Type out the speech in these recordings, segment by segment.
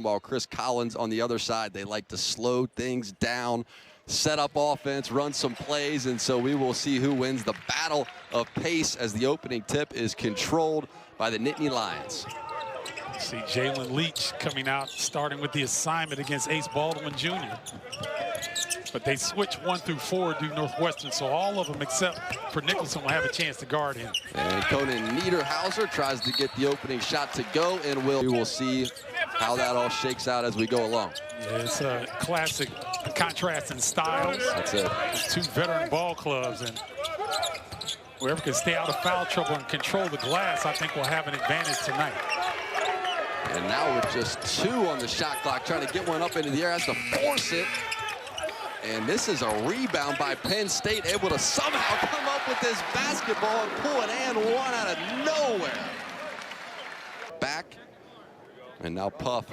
while Chris Collins on the other side. They like to slow things down, set up offense, run some plays, and so we will see who wins the battle of pace as the opening tip is controlled by the Nittany Lions. See Jalen Leach coming out, starting with the assignment against Ace Baldwin Jr. But they switch 1 through 4 due Northwestern, so all of them except for Nicholson will have a chance to guard him. And Conan Niederhauser tries to get the opening shot to go, and we will see how that all shakes out as we go along. Yeah, it's a classic contrast in styles. That's it. Two veteran ball clubs, and whoever can stay out of foul trouble and control the glass, I think will have an advantage tonight. And now with just 2 on the shot clock, trying to get one up into the air, has to force it. And this is a rebound by Penn State, able to somehow come up with this basketball and pull an and one out of nowhere. Back, and now Puff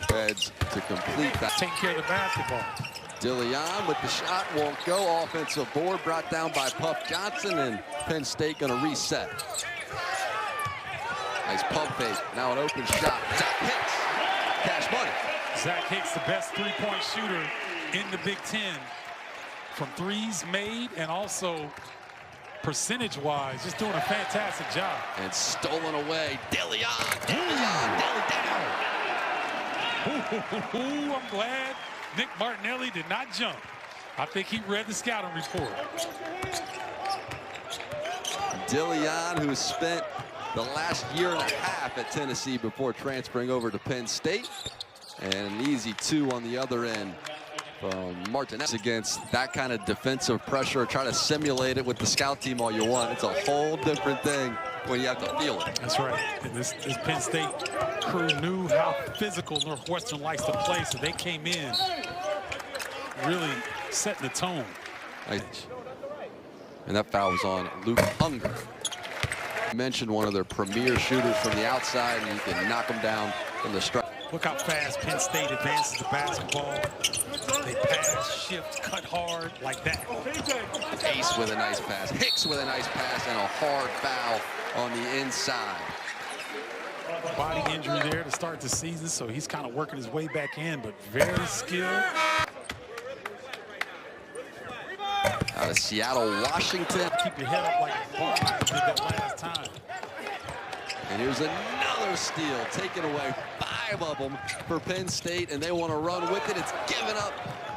heads to complete that. Take care of the basketball. Dillion with the shot, won't go. Offensive board brought down by Puff Johnson, and Penn State gonna reset. Nice pump fake, now an open shot. Zach Hicks, cash money. Zach Hicks, the best three-point shooter in the Big Ten, from threes made and also percentage-wise, just doing a fantastic job. And stolen away, Dillion down. I'm glad Nick Martinelli did not jump. I think he read the scouting report. Dillion, who spent the last year and a half at Tennessee before transferring over to Penn State. And an easy 2 on the other end from Martinez. Against that kind of defensive pressure, try to simulate it with the scout team all you want. It's a whole different thing when you have to feel it. That's right. And this Penn State crew knew how physical Northwestern likes to play, so they came in really setting the tone. And that foul was on Luke Unger. You mentioned one of their premier shooters from the outside, and you can knock them down from the strike. Look how fast Penn State advances the basketball. They pass, shift, cut hard like that. Ace with a nice pass, Hicks with a nice pass, and a hard foul on the inside. Body injury there to start the season, so he's kind of working his way back in, but very skilled. Out of Seattle, Washington. Keep your head up like Barnes did that last time. And here's another steal, taken away 5 of them for Penn State, and they want to run with it. It's given up.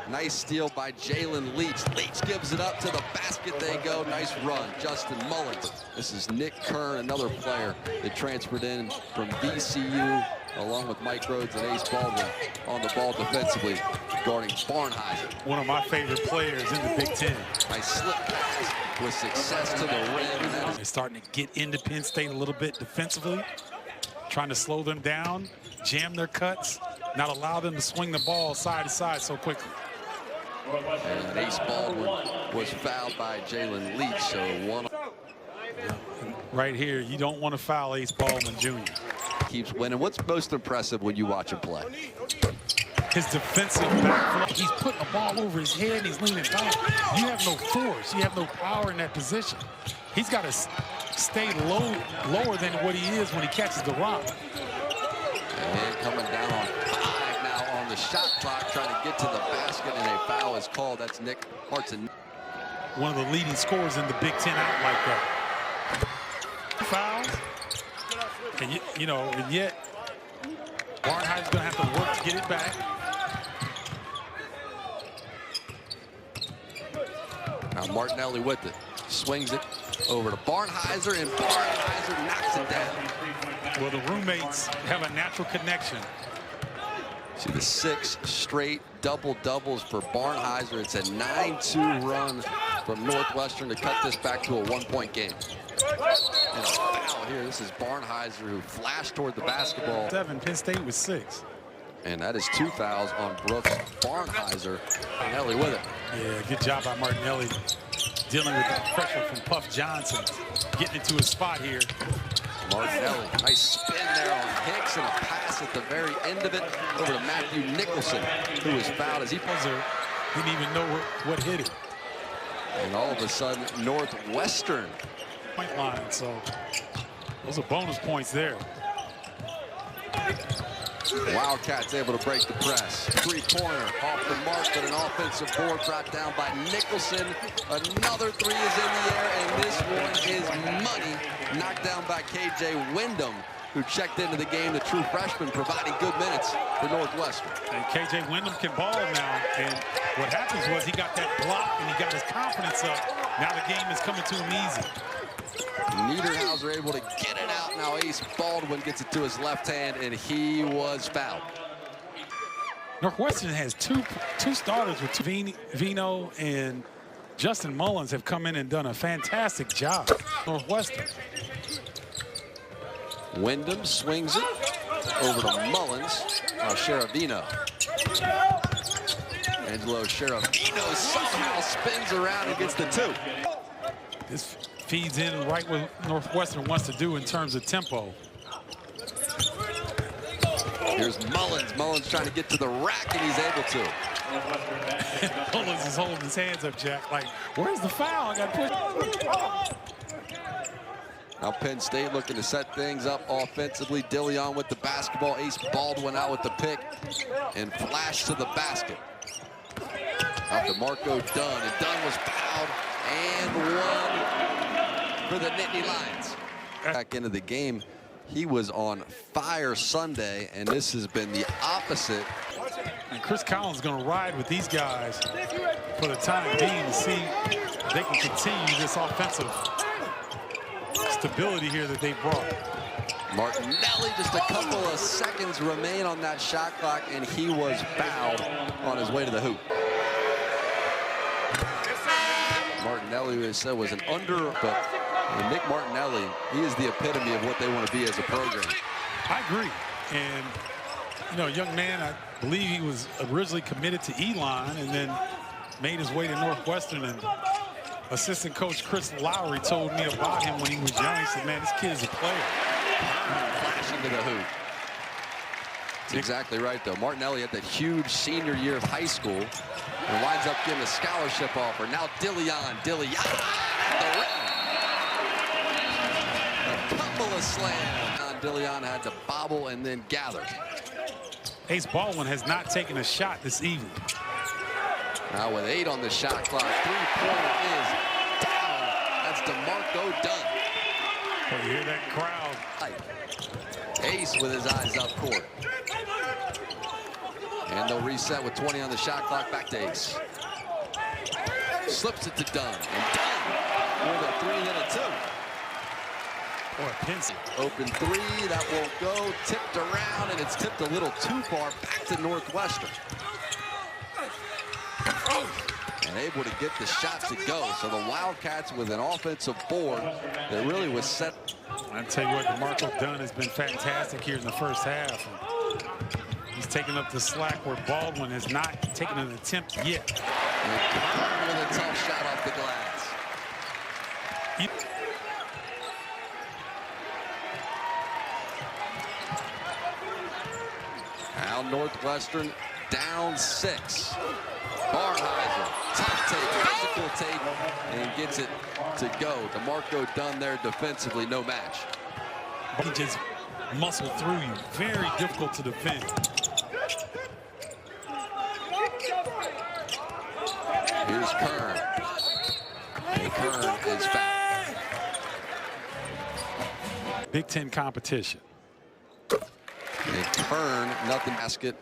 Nice steal by Jalen Leach. Leach gives it up to the basket. They go. Nice run, Justin Mullins. This is Nick Kern, another player that transferred in from VCU, along with Mike Rhodes and Ace Baldwin on the ball defensively, guarding Barnheiser. One of my favorite players in the Big Ten. Nice slip pass with success to the rim. They're starting to get into Penn State a little bit defensively, trying to slow them down, jam their cuts, not allow them to swing the ball side to side so quickly. And Ace Baldwin was fouled by Jalen Leach, so one. Right here, you don't want to foul Ace Baldwin Jr. Keeps winning. What's most impressive when you watch him play? His defensive back. He's putting the ball over his head and he's leaning down. You have no force. You have no power in that position. He's got to stay lower than what he is when he catches the rock. And coming down on 5 now on the shot clock, trying to get to the basket, and a foul is called. That's Nick Martin. One of the leading scorers in the Big Ten out like that. Fouls. And you know, and yet Barnheiser's going to have to work to get it back. Now Martinelli with it. Swings it over to Barnheiser, and Barnheiser knocks it down. Well, the roommates have a natural connection. See the 6 straight double-doubles for Barnheiser. It's a 9-2 run from Northwestern to cut this back to a 1-point game. And a foul here. This is Barnheiser, who flashed toward the basketball. 7, Penn State with 6. And that is 2 fouls on Brooks. Barnheiser, Martinelli with it. Yeah, good job by Martinelli dealing with the pressure from Puff Johnson, getting into his spot here. Martinelli, nice spin there on Hicks, and a pass at the very end of it over to Matthew Nicholson, who was fouled as he didn't even know what hit it. And all of a sudden, Northwestern. Point line, so those are bonus points there. Wildcats able to break the press. Three-pointer off the mark, but an offensive board brought down by Nicholson. Another three is in the air, and this one is money. Knocked down by K.J. Wyndham, who checked into the game, the true freshman, providing good minutes for Northwestern. And K.J. Wyndham can ball now, and what happens was he got that block and he got his confidence up. Now the game is coming to him easy. Niederhauser able to get it out. Now Ace Baldwin gets it to his left hand, and he was fouled. Northwestern has two starters with Vino and Justin Mullins have come in and done a fantastic job. Northwestern. Wyndham swings it over to Mullins. Now Sheravino. Angelo Sheravino somehow spins around and gets the two. This feeds in right what Northwestern wants to do in terms of tempo. Here's Mullins. Mullins trying to get to the rack, and he's able to. Mullins is holding his hands up, Jack. Like, where's the foul? I got to push. Now Penn State looking to set things up offensively. Dillion with the basketball. Ace Baldwin out with the pick. And flash to the basket. Out to Marco Dunn. And Dunn was fouled. And one for the Nittany Lions. Back into the game. He was on fire Sunday, and this has been the opposite. And Chris Collins is going to ride with these guys for the time being to see if they can continue this offensive stability here that they brought. Martinelli, just a couple of seconds remain on that shot clock, and he was fouled on his way to the hoop. Martinelli, we said, was an under, but Nick Martinelli, he is the epitome of what they want to be as a program. I agree. And, you know, young man, I believe he was originally committed to Elon and then made his way to Northwestern. And assistant coach Chris Lowry told me about him when he was young. He said, man, this kid is a player. Flashing to the hoop. That's exactly right, though. Martinelli had that huge senior year of high school and winds up getting a scholarship offer. Now Dillion at the rim. A couple of slams. Dillion had to bobble and then gather. Ace Baldwin has not taken a shot this evening. Now with 8 on the shot clock, three-pointer is down. That's DeMarco Dunn. Well, you hear that crowd. Ace with his eyes up court. And they'll reset with 20 on the shot clock. Back to Ace. Slips it to Dunn. And Dunn with a 3 and a 2. Boy, Penn. Open 3, that won't go. Tipped around, and it's tipped a little too far back to Northwestern. And able to get the shot to go. So the Wildcats with an offensive board that really was set. I tell you what, DeMarco Dunn has been fantastic here in the first half. He's taking up the slack where Baldwin has not taken an attempt yet. And Kern with a tough shot off the glass. Now Northwestern down 6. Barnheiser, tough take, physical take, and gets it to go. DeMarco Dunn there defensively, no match. He just muscled through you. Very difficult to defend. Here's Kern. And Kern is back. Big Ten competition. And Kern, nothing basket,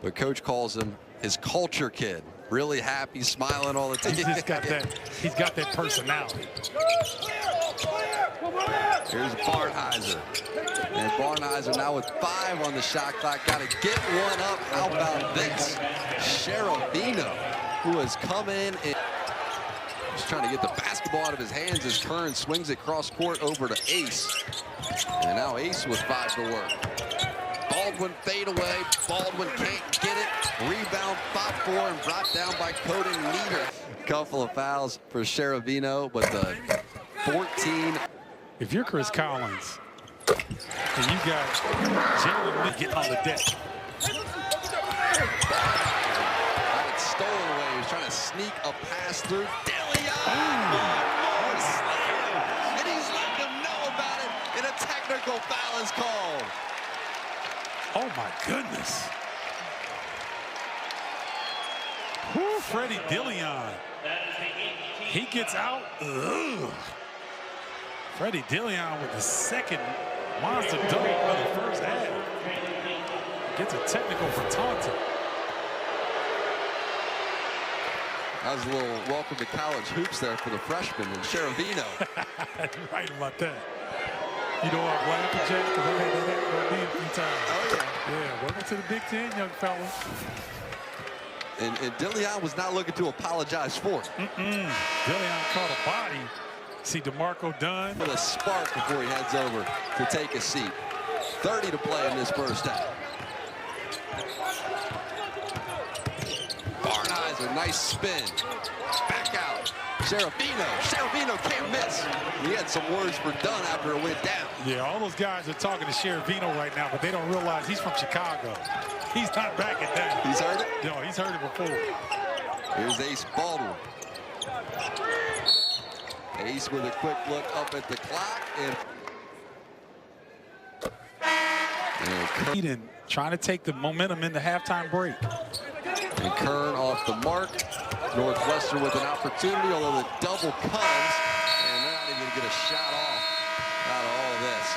but coach calls him his culture kid. Really happy, smiling all the time. He's got that personality. Here's Barnheiser. And Barnheiser now with 5 on the shot clock. Got to get one up. How about this? Sheravino, who has come in and just trying to get the basketball out of his hands as Kern swings it cross court over to Ace. And now Ace with 5 to work. Baldwin fade away. Baldwin can't get it. Rebound, fought for and brought down by Cody Nieder. Couple of fouls for Sheravino, but the 14. If you're Chris Collins and you got Jalen getting on the deck. Got it stolen away. He was trying to sneak a pass through. Dillion! And he's letting them know about it, and a technical foul is called. Oh, my goodness. Whew, Freddie Dilion. He gets out. Ugh. Freddie Dilion with the second monster dunk of the first half. Gets a technical for taunting. That was a little welcome to college hoops there for the freshman and Sheravino. You're right about that. You know what I'm laughing, Jay? Because I had that on me a few times. Oh, yeah. Yeah, welcome to the Big Ten, young fella. And Dilion was not looking to apologize for it. Dilion caught a body. See DeMarco Dunn. With a spark before he heads over to take a seat. 30 to play in this first half. Barnhizer, nice spin. Back out. Sheravino can't miss. He had some words for Dunn after it went down. Yeah, all those guys are talking to Sheravino right now, but they don't realize he's from Chicago. He's not backing down. He's heard it? No, he's heard it before. Here's Ace Baldwin. Ace with a quick look up at the clock. And trying to take the momentum in the halftime break. And Kern off the mark. Northwestern with an opportunity, although the double comes, and they're not even going to get a shot off out of all this.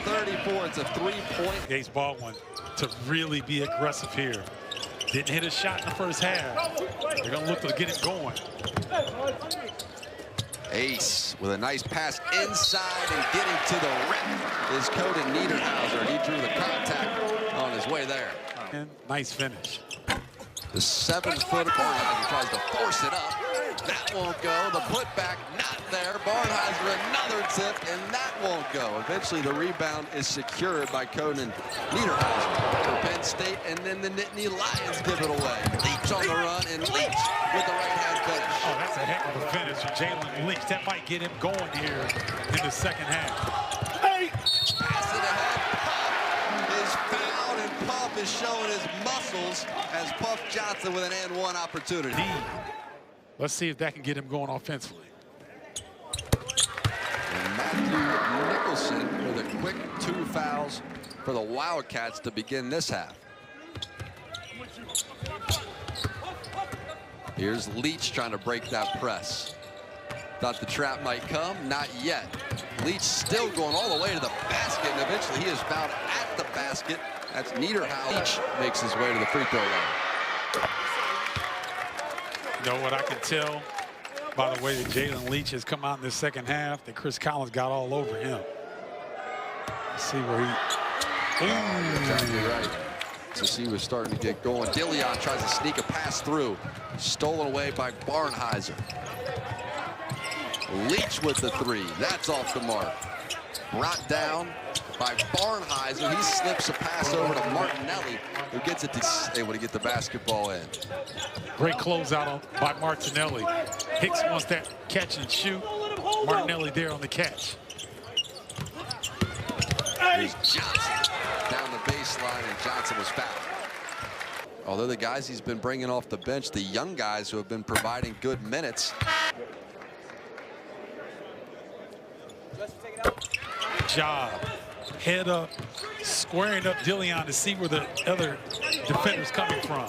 37-34. It's a three-point. Ace Baldwin to really be aggressive here. Didn't hit a shot in the first half. They're going to look to get it going. Ace with a nice pass inside and getting to the rim is Cody Niederhauser. He drew the contact on his way there. And nice finish. The 7-foot Barnhizer tries to force it up. That won't go. The putback not there. Barnhizer another tip, and that won't go. Eventually the rebound is secured by Conan Niederhauser for Penn State, and then the Nittany Lions give it away. Leach on the run, and Leach with the right-hand finish. Oh, that's a heck of a finish for Jalen Leach. That might get him going here in the second half. Hey! Pass it ahead. Puff is fouled, and Puff is showing his muscles as Puff Johnson with an and-one opportunity. Let's see if that can get him going offensively. And Matthew Nicholson with a quick 2 fouls for the Wildcats to begin this half. Here's Leach trying to break that press. Thought the trap might come, not yet. Leach still going all the way to the basket, and eventually he is fouled at the basket. That's Niederhauser. Leach makes his way to the free throw line. You know what I can tell by the way that Jalen Leach has come out in the second half, that Chris Collins got all over him. Let's see where he... Exactly right. So he was starting to get going. Dilion tries to sneak a pass through. Stolen away by Barnhizer. Leach with the three. That's off the mark. Brought down by Barnhizer. He slips a pass over to Martinelli, who gets it to able to get the basketball in. Great closeout by Martinelli. Hicks wants that catch and shoot. Martinelli there on the catch. Here's Johnson down the baseline, and Johnson was fouled. Although the guys he's been bringing off the bench, the young guys who have been providing good minutes. Job. Head up, squaring up Dilion to see where the other defender's coming from.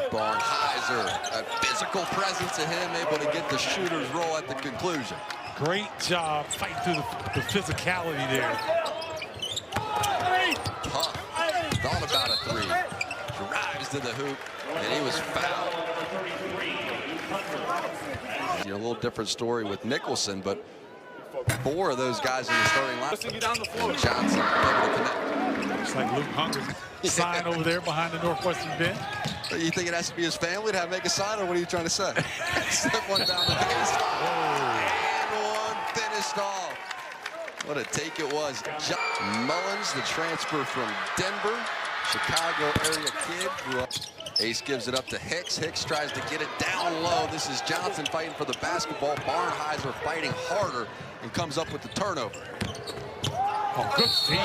Barnhizer, a physical presence to him, able to get the shooter's roll at the conclusion. Great job fighting through the physicality there. Puff thought about a three, drives to the hoop, and he was fouled. You know, a little different story with Nicholson, but 4 of those guys in the starting line. And Johnson able to connect. Looks like Luke Hunger's sign over there behind the Northwestern bench. You think it has to be his family to have make a sign, or what are you trying to say? Slip one down the baseline. And one finished off. What a take it was. Mullins, the transfer from Denver, Chicago area kid, grew up. Ace gives it up to Hicks. Hicks tries to get it down low. This is Johnson fighting for the basketball. Barnhizer fighting harder and comes up with the turnover. Oh, good feed.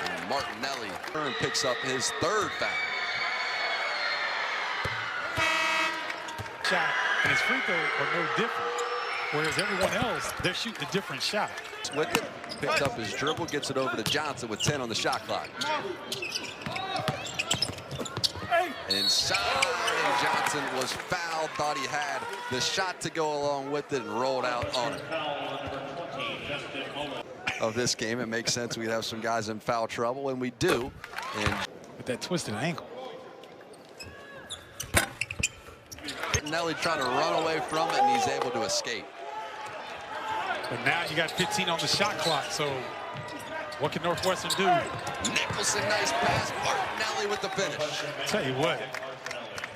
And Martinelli picks up his 3rd foul. Shot and his free throw are no different. Whereas everyone else, they're shooting a different shot. Leach with it. Picked up his dribble, gets it over to Johnson with 10 on the shot clock. Inside, and Johnson was fouled. Thought he had the shot to go along with it and rolled out on it. Of this game, it makes sense we'd have some guys in foul trouble, and we do. And with that twisted ankle. Nelly trying to run away from it, and he's able to escape. But now you got 15 on the shot clock, so what can Northwestern do? Nicholson, nice pass. Martinelli with the finish. Tell you what,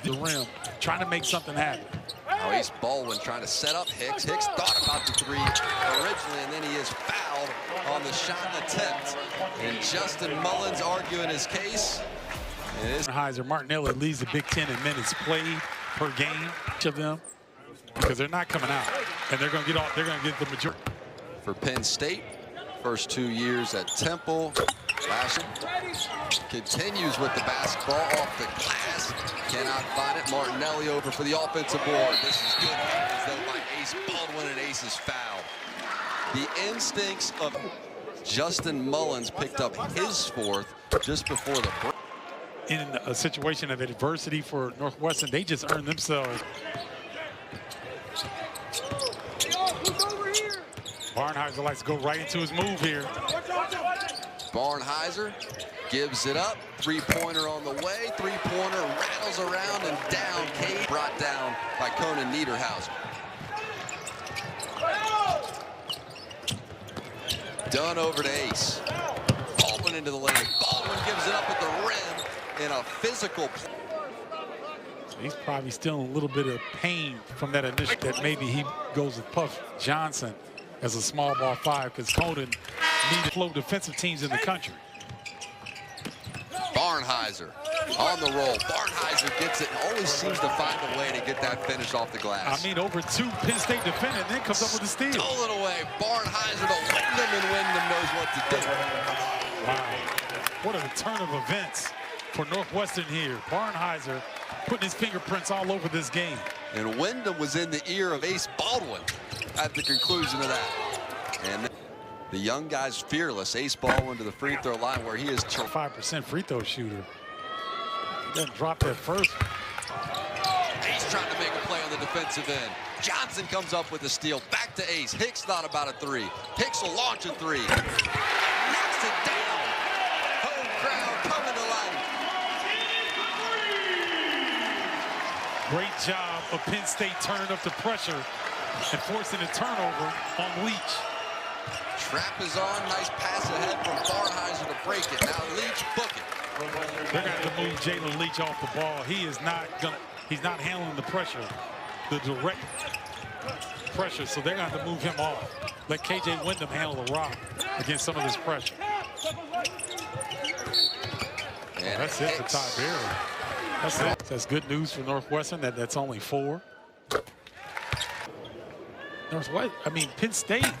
the rim, trying to make something happen. Now Ace Baldwin trying to set up Hicks. Hicks thought about the three originally, and then he is fouled on the shot attempt. And Justin Mullins arguing his case. Heiser, Martinelli leads the Big Ten in minutes played per game, each of them, because they're not coming out, and they're going to get off. They're going to get the majority. For Penn State, first 2 years at Temple. Lashing continues with the basketball off the glass. Cannot find it. Martinelli over for the offensive board. This is good hands though by Ace Baldwin, and Ace is fouled. The instincts of Justin Mullins picked up his fourth just before the break. In a situation of adversity for Northwestern, they just earned themselves. Barnheiser likes to go right into his move here. Barnheiser gives it up. Three-pointer on the way. Three-pointer rattles around and down. Cade brought down by Conan Niederhauser. Dunn over to Ace. Baldwin into the lane. Baldwin gives it up at the rim in a physical play. He's probably still in a little bit of pain from that initial, that maybe he goes with Puff Johnson as a small ball five, because Conan needed flow defensive teams in the country. Barnheiser on the roll. Barnheiser gets it, always seems to find a way to get that finish off the glass. I mean, over two Penn State defenders, then comes up with a steal. Stole it away. Barnheiser to Wyndham, and Wyndham knows what to do. Wow. What a turn of events for Northwestern here. Barnheiser putting his fingerprints all over this game. And Wyndham was in the ear of Ace Baldwin at the conclusion of that. And the young guy's fearless. Ace Baldwin to the free throw line where he is 5% free throw shooter. He doesn't drop that first. Ace trying to make a play on the defensive end. Johnson comes up with a steal. Back to Ace. Hicks thought about a three. Hicks will launch a three. Knocks it down. Home crowd coming to life. Great job of Penn State turning up the pressure and forcing a turnover on Leach. Trap is on. Nice pass ahead from Barnheiser to break it. Now Leach book it. They're going to move Jalen Leach off the ball. He's not handling the pressure, the direct pressure, so they're going to have to move him off. Let KJ Wyndham handle the rock against some of this pressure. And that's it for Tiberius. That's it. That's good news for Northwestern. That's only 4. Penn State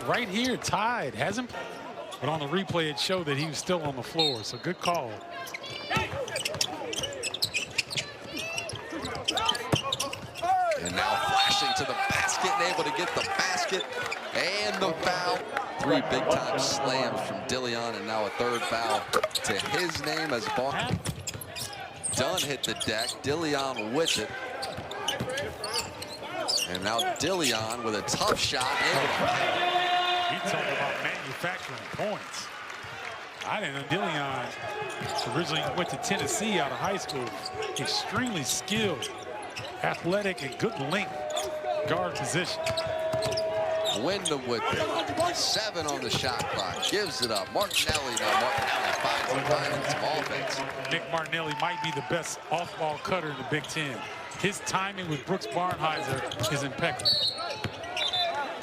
right here tied, hasn't, but on the replay it showed that he was still on the floor, so good call. And now flashing to the basket and able to get the basket and the foul. 3 big-time slams from Dillion, and now a third foul to his name as Dunn hit the deck. Dillion with it. And now Dillion with a tough shot. You talk about manufacturing points. I didn't know Dillion originally went to Tennessee out of high school. Extremely skilled, athletic, and good length guard position. Wyndham with it. 7 on the shot clock. Gives it up. Martinelli now. Martinelli finds some offense. Nick Martinelli might be the best off-ball cutter in the Big Ten. His timing with Brooks Barnheiser is impeccable.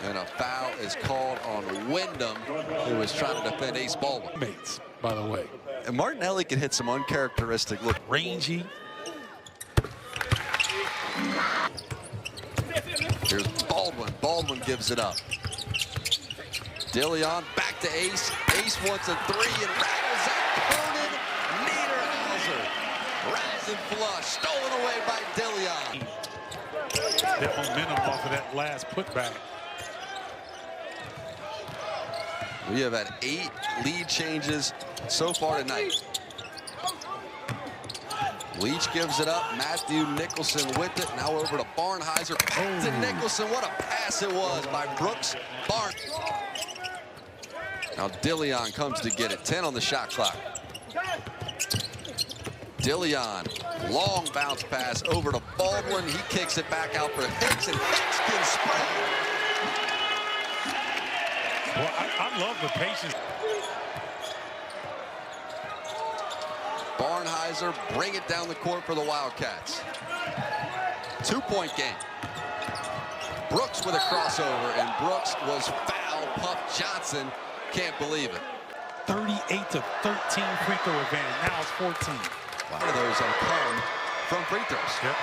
And a foul is called on Wyndham, who was trying to defend Ace Baldwin. Mates, by the way. And Martinelli can hit some uncharacteristic look. Rangy. Here's Baldwin. Baldwin gives it up. Dillion back to Ace. Ace wants a 3 and rattles out Conan Niederhauser. Rise and flush. Stolen away by Dillion. That momentum off of that last putback. We have had 8 lead changes so far tonight. Leach gives it up. Matthew Nicholson with it. Now over to Barnheiser. Back to Nicholson. What a pass it was by Brooks Barn. Now Dillion comes to get it. 10 on the shot clock. Dillion, long bounce pass over to Baldwin. He kicks it back out for Hicks, and Hicks can spray. Well, I love the patience. Barnheiser bring it down the court for the Wildcats. 2-point game. Brooks with a crossover, and Brooks was fouled. Puff Johnson can't believe it. 38 to 13 free throw advantage. Now it's 14. A lot of those have come from free throws. Yep.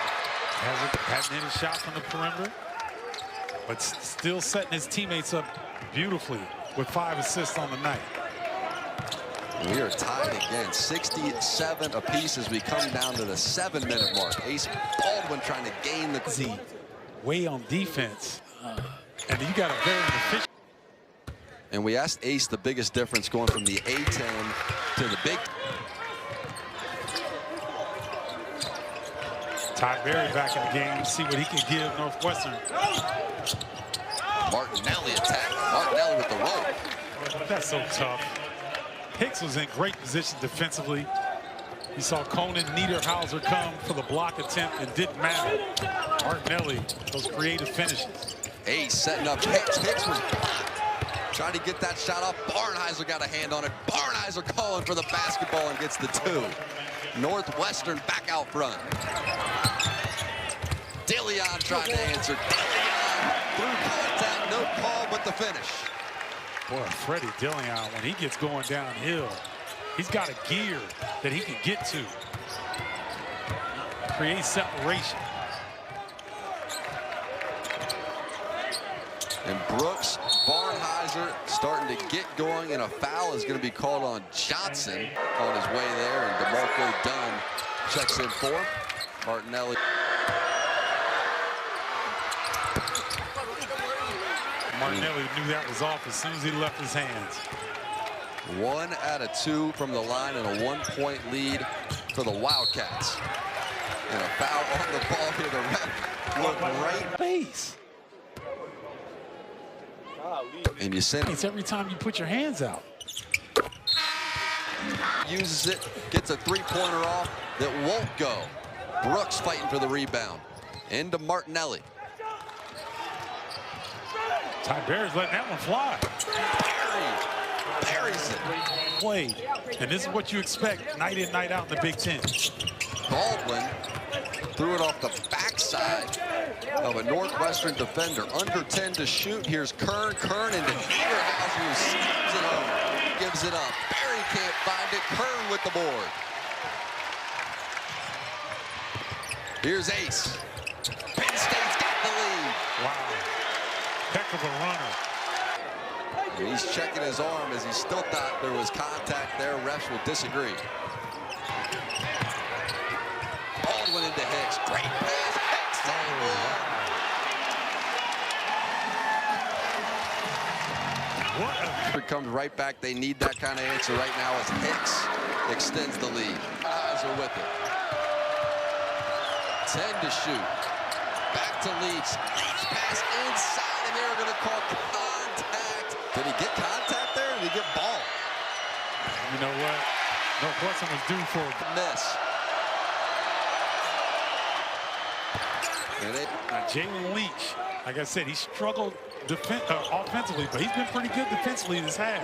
Hasn't hit a shot from the perimeter, but still setting his teammates up beautifully with 5 assists on the night. We are tied again, 67 apiece as we come down to the 7-minute mark. Ace Baldwin trying to gain the way on defense, and you got a very efficient. And we asked Ace the biggest difference going from the A-10 to the big. Ty Berry back in the game. See what he can give Northwestern. Martinelli attack. Martinelli with the rope. That's so tough. Hicks was in great position defensively. You saw Conan Niederhauser come for the block attempt. It didn't matter. Martinelli, those creative finishes. Ace setting up Hicks. Hicks was trying to get that shot off. Barnheiser got a hand on it. Barnheiser calling for the basketball and gets the 2. Northwestern back out front. Dillion trying to answer. Dillion through contact, no call, but the finish. Boy, Freddie Dillion, when he gets going downhill, he's got a gear that he can get to. Create separation. And Brooks, Barnheiser starting to get going, and a foul is going to be called on Johnson on his way there, and DeMarco Dunn checks in for him. Martinelli. Martinelli knew that was off as soon as he left his hands. 1 out of 2 from the line and a 1-point lead for the Wildcats. And a foul on the ball here. The ref looked right base. And you send It's every time you put your hands out. uses it, gets a 3-pointer off that won't go. Brooks fighting for the rebound. Into Martinelli. Ty Berry's letting that one fly. Buries it. Played. And this is what you expect night in, night out in the Big Ten. Baldwin threw it off the backside of a Northwestern defender. Under 10 to shoot. Here's Kern. Kern into Niederhauser, who steams it home. Gives it up. Berry can't find it. Kern with the board. Here's Ace. Penn State's got the lead. Wow. Heck of a runner. And he's checking his arm as he still thought there was contact there. Refs will disagree. Baldwin into Hicks. Great pass. Hicks and one. It comes right back. They need that kind of answer right now as Hicks extends the lead. Eyes are with it. 10 to shoot. Back to Leach. Leach pass inside, and they're going to call contact. Did he get contact there, or did he get ball? You know what? Northwestern was due for a miss. Now, Jalen Leach, like I said, he struggled offensively, but he's been pretty good defensively this half.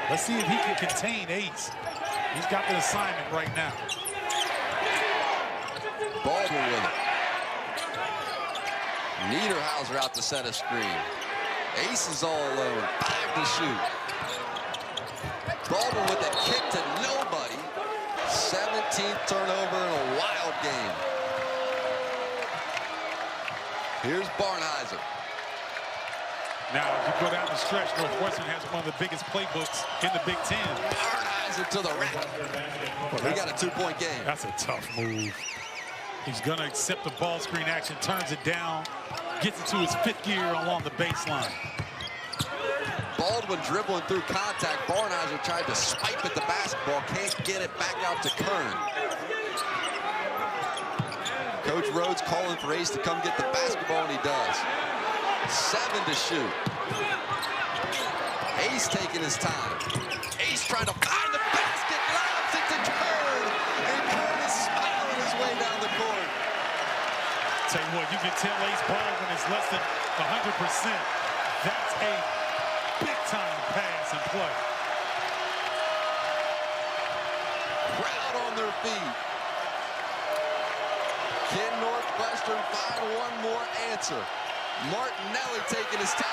Let's see if he can contain Ace. He's got the assignment right now. Baldwin with it. Niederhauser out to set a screen. Ace is all alone. 5 to shoot. Baldwin with a kick to nobody. 17th turnover in a wild game. Here's Barnheiser. Now, if you go down the stretch, Northwestern has one of the biggest playbooks in the Big Ten. Barnheiser to the rack. We got a 2-point game. That's a tough move. He's going to accept the ball screen action, turns it down, gets it to his 5th gear along the baseline. Baldwin dribbling through contact. Barnheiser tried to swipe at the basketball. Can't get it back out to Kern. Coach Rhodes calling for Ace to come get the basketball, and he does. 7 to shoot. Ace taking his time. Ace trying to find the basket, lobs it to Kern, and Kern is smiling his way down the court. Tell you what, you can tell Ace ball when it's less than 100%. That's a big-time pass and play. Crowd on their feet. Can Northwestern find one more answer? Martinelli taking his time.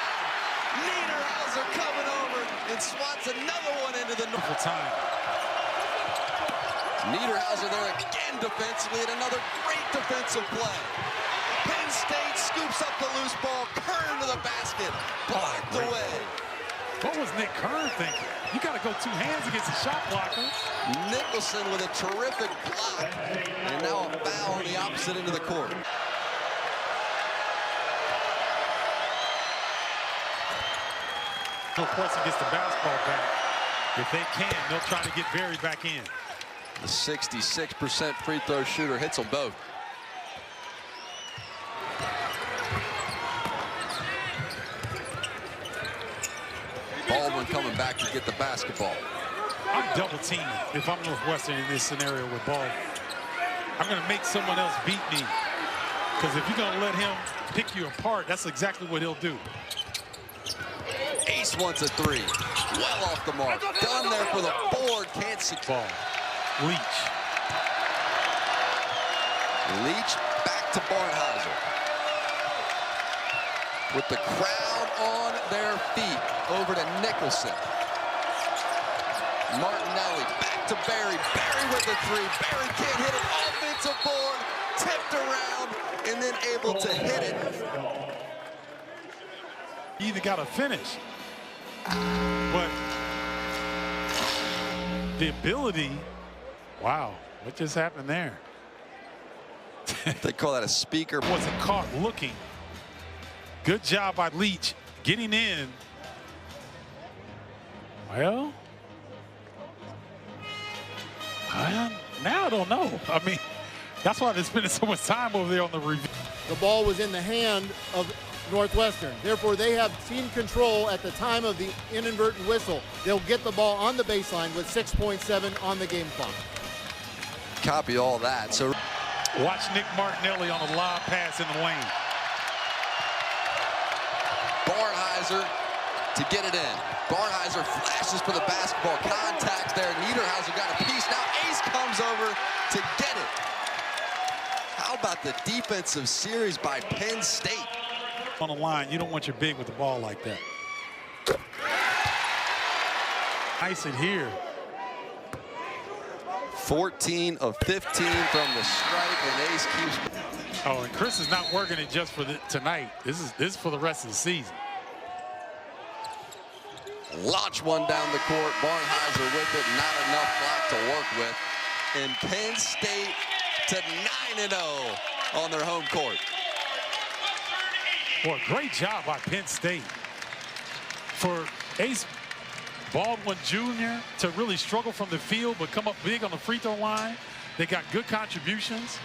Niederhauser coming over and swats another one into the north time. Niederhauser there again defensively, and another great defensive play. Penn State scoops up the loose ball. Kern to the basket. Blocked away. What was Nick Kern thinking? You got to go 2 hands against the shot blocker. Nicholson with a terrific block. And now a foul on the opposite end of the court. Northwestern gets the basketball back. If they can, they'll try to get Barry back in. The 66% free throw shooter hits them both. Baldwin coming back to get the basketball. I'm double teaming if I'm Northwestern in this scenario with Baldwin. I'm going to make someone else beat me. Because if you're going to let him pick you apart, that's exactly what he'll do. Ace wants a 3. Well off the mark. Done there for the board. Can't see. Ball. Leach. Leach back to Barnheiser. With the crowd on their feet. Over to Nicholson. Martinelli back to Barry. Barry with the 3. Barry can't hit it. Offensive board. Tipped around and then able to hit it. You either got to finish. But the ability, wow, what just happened there? They call that a speaker. Wasn't caught looking. Good job by Leach getting in. Well, now I don't know. I mean, that's why they're spending so much time over there on the review. The ball was in the hand of Northwestern. Therefore, they have team control at the time of the inadvertent whistle. They'll get the ball on the baseline with 6.7 on the game clock. Copy all that. So watch Nick Martinelli on a lob pass in the lane. Barnheiser to get it in. Barnheiser flashes for the basketball. Contact there. Niederhauser got a piece. Now Ace comes over to get it. How about the defensive series by Penn State? On the line, you don't want your big with the ball like that. Nice in here. 14 of 15 from the stripe, and Ace keeps. Oh, and Chris is not working it just for tonight. This is for the rest of the season. Launch one down the court. Barnheiser with it. Not enough clock to work with. And Penn State to 9-0 on their home court. Boy, great job by Penn State. For Ace Baldwin Jr. to really struggle from the field but come up big on the free throw line. They got good contributions.